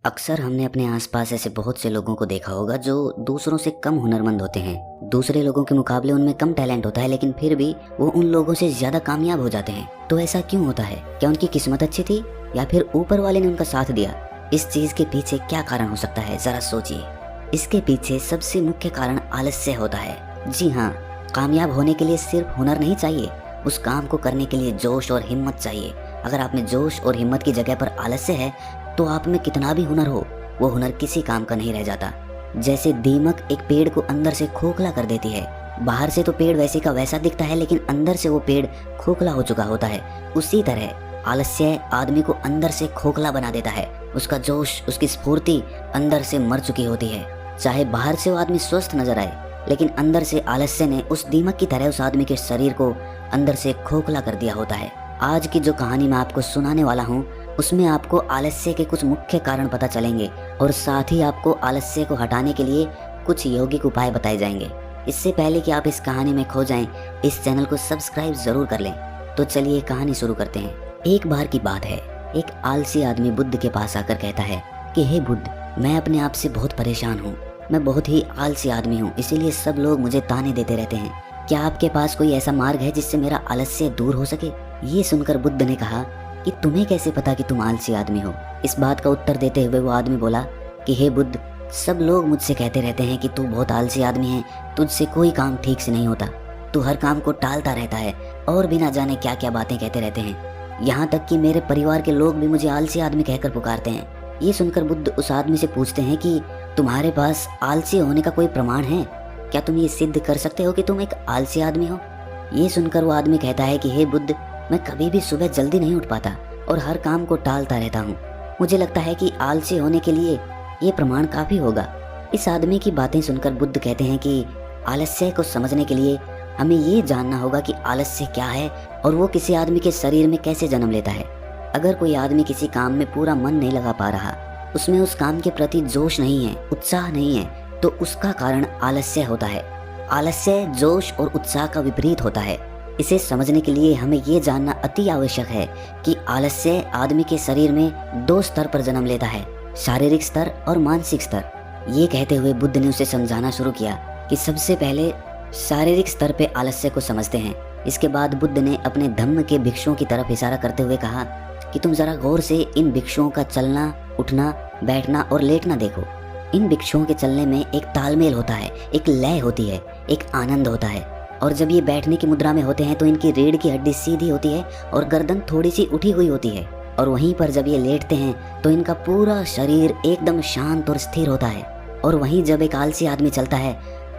अक्सर हमने अपने आसपास ऐसे बहुत से लोगों को देखा होगा जो दूसरों से कम हुनरमंद होते हैं। दूसरे लोगों के मुकाबले उनमें कम टैलेंट होता है, लेकिन फिर भी वो उन लोगों से ज्यादा कामयाब हो जाते हैं। तो ऐसा क्यों होता है? क्या उनकी किस्मत अच्छी थी या फिर ऊपर वाले ने उनका साथ दिया? इस चीज के पीछे क्या कारण हो सकता है, जरा सोचिए। इसके पीछे सबसे मुख्य कारण आलस्य होता है। जी हाँ, कामयाब होने के लिए सिर्फ हुनर नहीं चाहिए, उस काम को करने के लिए जोश और हिम्मत चाहिए। अगर आप में जोश और हिम्मत की जगह पर आलस्य है तो आप में कितना भी हुनर हो, वो हुनर किसी काम का नहीं रह जाता। जैसे दीमक एक पेड़ को अंदर से खोखला कर देती है। बाहर से तो पेड़ वैसे का वैसा दिखता है, लेकिन अंदर से वो पेड़ खोखला हो चुका होता है। उसी तरह आलस्य आदमी को अंदर से खोखला बना देता है। उसका जोश, उसकी स्फूर्ति अंदर से मर चुकी होती है। चाहे बाहर से वो आदमी स्वस्थ नजर आए, लेकिन अंदर से आलस्य ने उस दीमक की तरह उस आदमी के शरीर को अंदर से खोखला कर दिया होता है। आज की जो कहानी मैं आपको सुनाने वाला हूँ, उसमें आपको आलस्य के कुछ मुख्य कारण पता चलेंगे और साथ ही आपको आलस्य को हटाने के लिए कुछ यौगिक उपाय बताए जाएंगे। इससे पहले कि आप इस कहानी में खो जाएं, इस चैनल को सब्सक्राइब जरूर कर लें। तो चलिए कहानी शुरू करते हैं। एक बार की बात है, एक आलसी आदमी बुद्ध के पास आकर कहता है कि हे बुद्ध, मैं अपने आप से बहुत परेशान हूँ। मैं बहुत ही आलसी आदमी हूँ, इसीलिए सब लोग मुझे ताने देते रहते हैं। क्या आपके पास कोई ऐसा मार्ग है जिससे मेरा आलस्य दूर हो सके? ये सुनकर बुद्ध ने कहा कि तुम्हें कैसे पता कि तुम आलसी आदमी हो? इस बात का उत्तर देते हुए वो आदमी बोला कि हे बुद्ध, सब लोग मुझसे कहते रहते हैं कि तू बहुत आलसी आदमी है, तुझसे कोई काम ठीक से नहीं होता, तू हर काम को टालता रहता है और बिना जाने क्या क्या बातें कहते रहते हैं। यहाँ तक कि मेरे परिवार के लोग भी मुझे आलसी आदमी कहकर पुकारते हैं। ये सुनकर बुद्ध उस आदमी से पूछते हैं कि तुम्हारे पास आलसी होने का कोई प्रमाण है? क्या तुम ये सिद्ध कर सकते हो कि तुम एक आलसी आदमी हो? ये सुनकर वो आदमी कहता है कि हे बुद्ध, मैं कभी भी सुबह जल्दी नहीं उठ पाता और हर काम को टालता रहता हूँ। मुझे लगता है कि आलसी होने के लिए ये प्रमाण काफी होगा। इस आदमी की बातें सुनकर बुद्ध कहते हैं कि आलस्य को समझने के लिए हमें ये जानना होगा कि आलस्य क्या है और वो किसी आदमी के शरीर में कैसे जन्म लेता है। अगर कोई आदमी किसी काम में पूरा मन नहीं लगा पा रहा, उसमें उस काम के प्रति जोश नहीं है, उत्साह नहीं है, तो उसका कारण आलस्य होता है। आलस्य जोश और उत्साह का विपरीत होता है। इसे समझने के लिए हमें ये जानना अति आवश्यक है कि आलस्य आदमी के शरीर में दो स्तर पर जन्म लेता है, शारीरिक स्तर और मानसिक स्तर। ये कहते हुए बुद्ध ने उसे समझाना शुरू किया कि सबसे पहले शारीरिक स्तर पे आलस्य को समझते हैं। इसके बाद बुद्ध ने अपने धम्म के भिक्षुओं की तरफ इशारा करते हुए कहा कि तुम जरा गौर से इन भिक्षुओं का चलना, उठना, बैठना और लेटना देखो। इन भिक्षुओं के चलने में एक तालमेल होता है, एक लय होती है, एक आनंद होता है। और जब ये बैठने की मुद्रा में होते हैं तो इनकी रीढ़ की हड्डी सीधी होती है और गर्दन थोड़ी सी उठी हुई होती है। और वहीं पर जब ये लेटते हैं तो इनका पूरा शरीर एकदम शांत और स्थिर होता है। और वहीं जब एक आलसी आदमी चलता है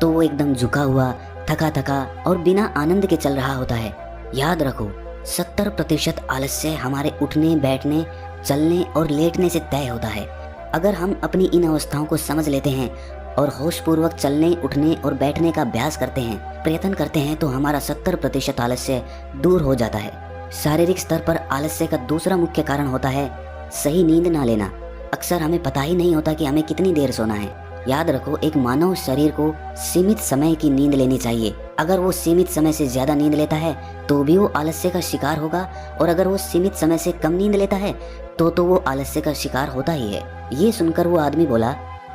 तो वो एकदम झुका हुआ, थका थका और बिना आनंद के चल रहा होता है। याद रखो, 70% आलस्य हमारे उठने, बैठने, चलने और लेटने से तय होता है। अगर हम अपनी इन अवस्थाओं को समझ लेते हैं और होशपूर्वक चलने, उठने और बैठने का अभ्यास करते हैं, प्रयत्न करते हैं, तो हमारा 70% आलस्य दूर हो जाता है। शारीरिक स्तर पर आलस्य का दूसरा मुख्य कारण होता है सही नींद ना लेना। अक्सर हमें पता ही नहीं होता कि हमें कितनी देर सोना है। याद रखो, एक मानव शरीर को सीमित समय की नींद लेनी चाहिए। अगर वो सीमित समय से ज्यादा नींद लेता है तो भी वो आलस्य का शिकार होगा, और अगर वो सीमित समय से कम नींद लेता है तो वो आलस्य का शिकार होता ही है। ये सुनकर वो आदमी बोला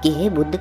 कि हे बुद्ध,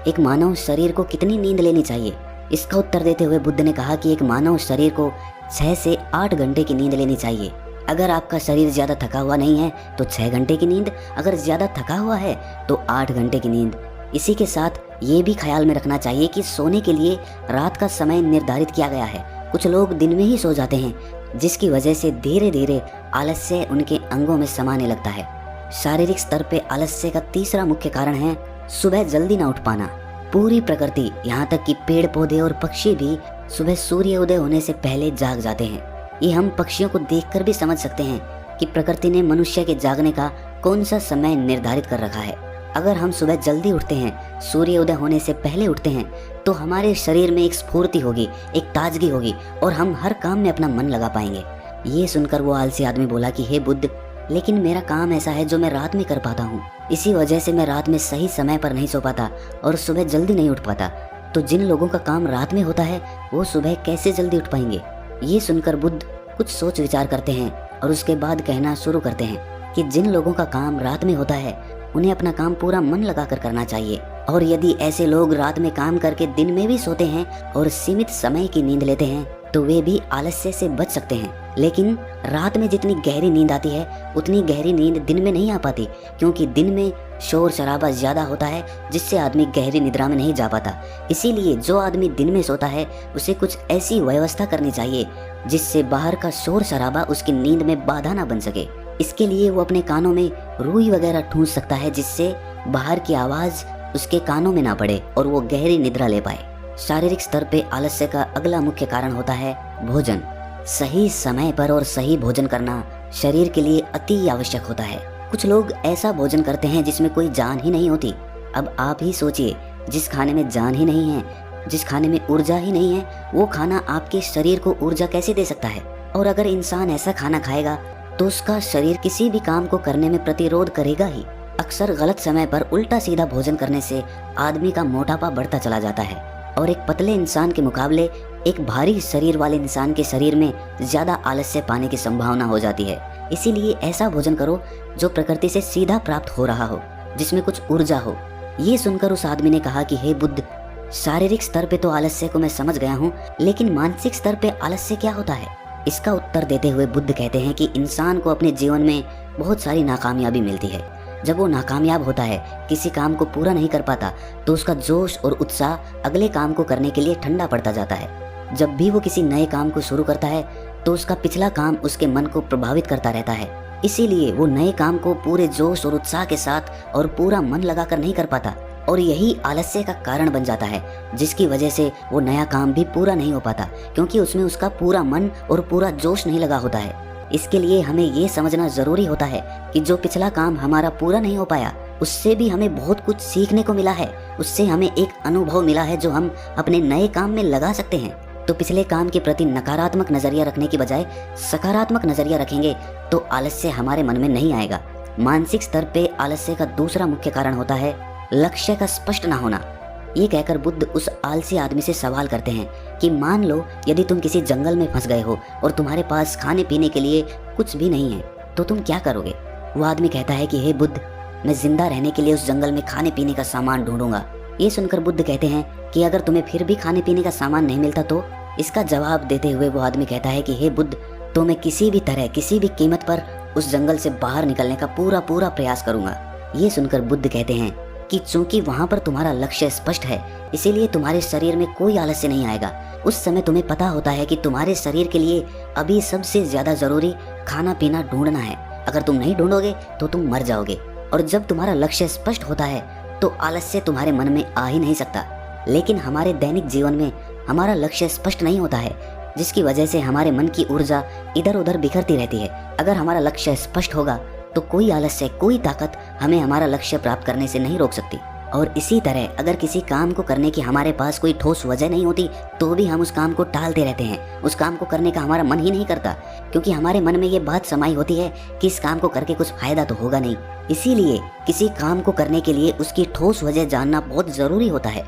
एक मानव शरीर को कितनी नींद लेनी चाहिए? इसका उत्तर देते हुए बुद्ध ने कहा कि एक मानव शरीर को 6 से 8 घंटे की नींद लेनी चाहिए। अगर आपका शरीर ज्यादा थका हुआ नहीं है तो 6 घंटे की नींद, अगर ज्यादा थका हुआ है तो 8 घंटे की नींद। इसी के साथ ये भी ख्याल में रखना चाहिए कि सोने के लिए रात का समय निर्धारित किया गया है। कुछ लोग दिन में ही सो जाते हैं, जिसकी वजह से धीरे धीरे आलस्य उनके अंगों में समाने लगता है। शारीरिक स्तर पे आलस्य का तीसरा मुख्य कारण है सुबह जल्दी ना उठ पाना। पूरी प्रकृति, यहाँ तक कि पेड़ पौधे और पक्षी भी सुबह सूर्य उदय होने से पहले जाग जाते हैं। ये हम पक्षियों को देखकर भी समझ सकते हैं कि प्रकृति ने मनुष्य के जागने का कौन सा समय निर्धारित कर रखा है। अगर हम सुबह जल्दी उठते हैं, सूर्य उदय होने से पहले उठते हैं, तो हमारे शरीर में एक स्फूर्ति होगी, एक ताजगी होगी और हम हर काम में अपना मन लगा पाएंगे। ये सुनकर वो आलसी आदमी बोला कि हे बुद्ध, लेकिन मेरा काम ऐसा है जो मैं रात में कर पाता हूँ। इसी वजह से मैं रात में सही समय पर नहीं सो पाता और सुबह जल्दी नहीं उठ पाता। तो जिन लोगों का काम रात में होता है वो सुबह कैसे जल्दी उठ पाएंगे? ये सुनकर बुद्ध कुछ सोच विचार करते हैं और उसके बाद कहना शुरू करते हैं कि जिन लोगों का काम रात में होता है उन्हें अपना काम पूरा मन लगाकर करना चाहिए। और यदि ऐसे लोग रात में काम करके दिन में भी सोते हैं और सीमित समय की नींद लेते हैं तो वे भी आलस्य से बच सकते हैं। लेकिन रात में जितनी गहरी नींद आती है उतनी गहरी नींद दिन में नहीं आ पाती, क्योंकि दिन में शोर शराबा ज्यादा होता है जिससे आदमी गहरी निद्रा में नहीं जा पाता। इसीलिए जो आदमी दिन में सोता है उसे कुछ ऐसी व्यवस्था करनी चाहिए जिससे बाहर का शोर शराबा उसकी नींद में बाधा ना बन सके। इसके लिए वो अपने कानों में रुई वगैरह ठूंस सकता है जिससे बाहर की आवाज उसके कानों में ना पड़े और वो गहरी निद्रा ले पाए। शारीरिक स्तर पे आलस्य का अगला मुख्य कारण होता है भोजन। सही समय पर और सही भोजन करना शरीर के लिए अति आवश्यक होता है। कुछ लोग ऐसा भोजन करते हैं जिसमें कोई जान ही नहीं होती। अब आप ही सोचिए, जिस खाने में जान ही नहीं है, जिस खाने में ऊर्जा ही नहीं है, वो खाना आपके शरीर को ऊर्जा कैसे दे सकता है। और अगर इंसान ऐसा खाना खाएगा तो उसका शरीर किसी भी काम को करने में प्रतिरोध करेगा ही। अक्सर गलत समय पर उल्टा सीधा भोजन करने से आदमी का मोटापा बढ़ता चला जाता है और एक पतले इंसान के मुकाबले एक भारी शरीर वाले इंसान के शरीर में ज्यादा आलस्य पाने की संभावना हो जाती है। इसीलिए ऐसा भोजन करो जो प्रकृति से सीधा प्राप्त हो रहा हो, जिसमें कुछ ऊर्जा हो। ये सुनकर उस आदमी ने कहा कि हे बुद्ध, शारीरिक स्तर पे तो आलस्य को मैं समझ गया हूँ, लेकिन मानसिक स्तर पे आलस्य क्या होता है? इसका उत्तर देते हुए बुद्ध कहते हैं कि इंसान को अपने जीवन में बहुत सारी नाकामयाबी मिलती है। जब वो नाकामयाब होता है, किसी काम को पूरा नहीं कर पाता, तो उसका जोश और उत्साह अगले काम को करने के लिए ठंडा पड़ता जाता है। जब भी वो किसी नए काम को शुरू करता है तो उसका पिछला काम उसके मन को प्रभावित करता रहता है। इसीलिए वो नए काम को पूरे जोश और उत्साह के साथ और पूरा मन लगाकर नहीं कर पाता और यही आलस्य का कारण बन जाता है, जिसकी वजह से वो नया काम भी पूरा नहीं हो पाता, क्योंकि उसमें उसका पूरा मन और पूरा जोश नहीं लगा होता है। इसके लिए हमें ये समझना जरूरी होता है कि जो पिछला काम हमारा पूरा नहीं हो पाया उससे भी हमें बहुत कुछ सीखने को मिला है। उससे हमें एक अनुभव मिला है जो हम अपने नए काम में लगा सकते हैं। तो पिछले काम के प्रति नकारात्मक नजरिया रखने की बजाय सकारात्मक नजरिया रखेंगे तो आलस्य हमारे मन में नहीं आएगा। मानसिक स्तर पे आलस्य का दूसरा मुख्य कारण होता है लक्ष्य का स्पष्ट ना होना। ये कहकर बुद्ध उस आलसी आदमी से सवाल करते हैं कि मान लो यदि तुम किसी जंगल में फंस गए हो और तुम्हारे पास खाने पीने के लिए कुछ भी नहीं है, तो तुम क्या करोगे? वो आदमी कहता है कि हे बुद्ध, मैं जिंदा रहने के लिए उस जंगल में खाने पीने का सामान ढूंढूंगा। ये सुनकर बुद्ध कहते हैं कि अगर तुम्हें फिर भी खाने पीने का सामान नहीं मिलता तो? इसका जवाब देते हुए वो आदमी कहता है कि हे बुद्ध, तो मैं किसी भी तरह किसी भी कीमत पर उस जंगल से बाहर निकलने का पूरा प्रयास करूंगा। ये सुनकर बुद्ध कहते हैं कि चूंकि वहां पर तुम्हारा लक्ष्य स्पष्ट है, इसीलिए तुम्हारे शरीर में कोई आलस्य नहीं आएगा। उस समय तुम्हें पता होता है कि तुम्हारे शरीर के लिए अभी सबसे ज्यादा जरूरी खाना पीना ढूंढना है। अगर तुम नहीं ढूंढोगे तो तुम मर जाओगे। और जब तुम्हारा लक्ष्य स्पष्ट होता है तो आलस्य तुम्हारे मन में आ ही नहीं सकता। लेकिन हमारे दैनिक जीवन में हमारा लक्ष्य स्पष्ट नहीं होता है, जिसकी वजह से हमारे मन की ऊर्जा इधर उधर बिखरती रहती है। अगर हमारा लक्ष्य स्पष्ट होगा तो कोई आलस्य, कोई ताकत हमें हमारा लक्ष्य प्राप्त करने से नहीं रोक सकती। और इसी तरह अगर किसी काम को करने की हमारे पास कोई ठोस वजह नहीं होती तो भी हम उस काम को टालते रहते हैं। उस काम को करने का हमारा मन ही नहीं करता, क्योंकि हमारे मन में ये बात समाई होती है कि इस काम को करके कुछ फायदा तो होगा नहीं। इसीलिए किसी काम को करने के लिए उसकी ठोस वजह जानना बहुत जरूरी होता है।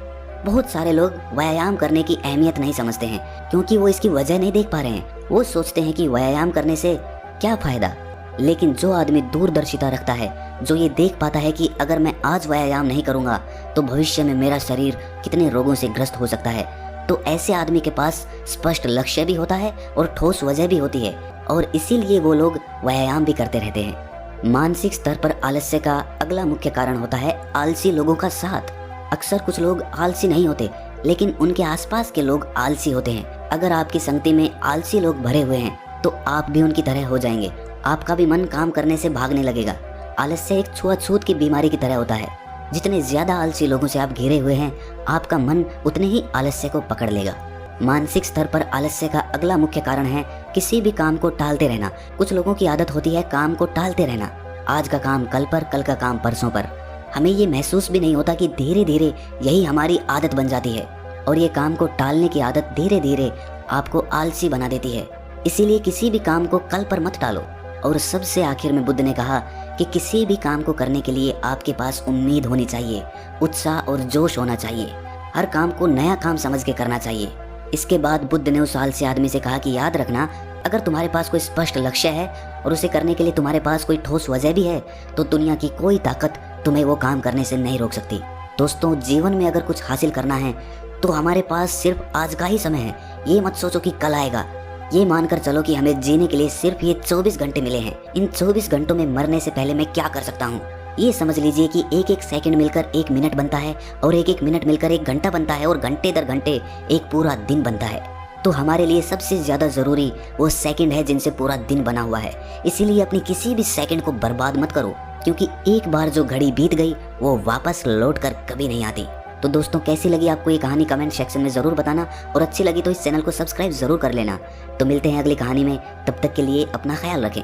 बहुत सारे लोग व्यायाम करने की अहमियत नहीं समझते हैं, क्योंकि वो इसकी वजह नहीं देख पा रहे हैं। वो सोचते हैं कि व्यायाम करने से क्या फायदा। लेकिन जो आदमी दूरदर्शिता रखता है, जो ये देख पाता है कि अगर मैं आज व्यायाम नहीं करूंगा तो भविष्य में मेरा शरीर कितने रोगों से ग्रस्त हो सकता है, तो ऐसे आदमी के पास स्पष्ट लक्ष्य भी होता है और ठोस वजह भी होती है, और इसीलिए वो लोग व्यायाम भी करते रहते हैं। मानसिक स्तर पर आलस्य का अगला मुख्य कारण होता है आलसी लोगों का साथ। अक्सर कुछ लोग आलसी नहीं होते, लेकिन उनके आसपास के लोग आलसी होते हैं। अगर आपकी संगति में आलसी लोग भरे हुए हैं तो आप भी उनकी तरह हो जाएंगे। आपका भी मन काम करने से भागने लगेगा। आलस्य एक छुआछूत की बीमारी की तरह होता है। जितने ज्यादा आलसी लोगों से आप घिरे हुए हैं, आपका मन उतने ही आलस्य को पकड़ लेगा। मानसिक स्तर पर आलस्य का अगला मुख्य कारण है किसी भी काम को टालते रहना। कुछ लोगों की आदत होती है काम को टालते रहना। आज का काम कल पर, कल का काम परसों पर। हमें ये महसूस भी नहीं होता कि धीरे धीरे यही हमारी आदत बन जाती है, और ये काम को टालने की आदत धीरे धीरे आपको आलसी बना देती है। इसीलिए किसी भी काम को कल पर मत टालो। और सबसे आखिर में बुद्ध ने कहा कि किसी भी काम को करने के लिए आपके पास उम्मीद होनी चाहिए, उत्साह और जोश होना चाहिए। हर काम को नया काम समझ के करना चाहिए। इसके बाद बुद्ध ने उस आलसी आदमी से कहा कि याद रखना, अगर तुम्हारे पास कोई स्पष्ट लक्ष्य है और उसे करने के लिए तुम्हारे पास कोई ठोस वजह भी है, तो दुनिया की कोई ताकत तुम्हें वो काम करने से नहीं रोक सकती। दोस्तों, जीवन में अगर कुछ हासिल करना है तो हमारे पास सिर्फ आज का ही समय है। ये मत सोचो कि कल आएगा। ये मानकर चलो कि हमें जीने के लिए सिर्फ ये 24 घंटे मिले हैं। इन 24 घंटों में मरने से पहले मैं क्या कर सकता हूँ? ये समझ लीजिए कि एक एक सेकंड मिलकर एक मिनट बनता है और एक एक मिनट मिलकर एक घंटा बनता है और घंटे दर घंटे एक पूरा दिन बनता है। तो हमारे लिए सबसे ज्यादा जरूरी वो सेकंड है जिनसे पूरा दिन बना हुआ है। इसीलिए अपनी किसी भी सेकंड को बर्बाद मत करो, क्योंकि एक बार जो घड़ी बीत गई वो वापस लौट कर कभी नहीं आती। तो दोस्तों, कैसी लगी आपको ये कहानी कमेंट सेक्शन में ज़रूर बताना, और अच्छी लगी तो इस चैनल को सब्सक्राइब ज़रूर कर लेना। तो मिलते हैं अगली कहानी में, तब तक के लिए अपना ख्याल रखें।